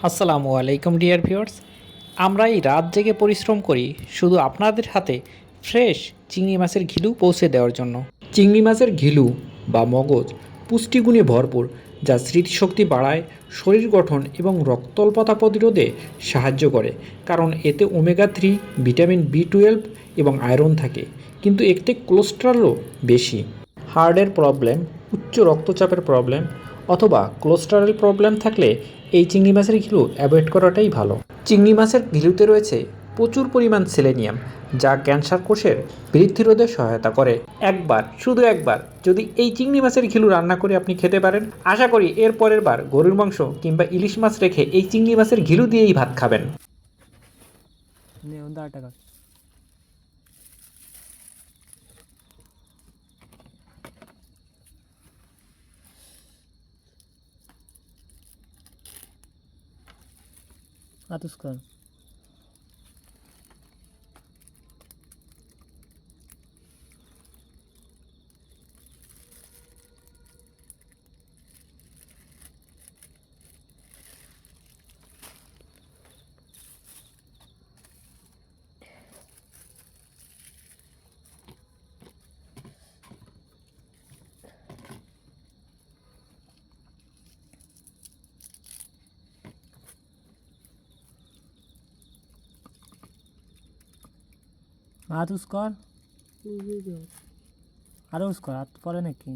আসসালামু আলাইকুম dear viewers. আমরা এই রাত জেগে পরিশ্রম করি শুধু আপনাদের হাতে ফ্রেশ চিংড়ি মাছের ঘিলু পৌঁছে দেওয়ার জন্য। চিংড়ি মাছের ঘিলু বা মগজ পুষ্টিগুণে ভরপুর, যা স্মৃতিশক্তি বাড়ায়, শরীর গঠন এবং রক্তল্পতা প্রতিরোধে সাহায্য করে। কারণ এতে ওমেগা 3, ভিটামিন বি 12 এবং আয়রন থাকে। কিন্তু এতে কোলেস্টেরলও বেশি। হার্টের প্রবলেম, উচ্চ রক্তচাপের প্রবলেম অথবা কোলেস্টেরল প্রবলেম থাকলে এই চিংড়ি মাছের ঘিলু অ্যাভয়েড করাটাই ভালো। চিংড়ি মাছের ঘিলুতে রয়েছে প্রচুর পরিমাণ সেলেনিয়াম, যা ক্যান্সার কোষের বৃদ্ধি রোধে সহায়তা করে। শুধু একবার যদি এই চিংড়ি মাছের ঘিলু রান্না করে আপনি খেতে পারেন, আশা করি এর পরের বার গরুর মাংস কিংবা ইলিশ মাছ রেখে এই চিংড়ি মাছের ঘিলু দিয়েই ভাত খাবেন। আতুস্কার আতুস্কার আরো উস্কার হাত পরে নাকি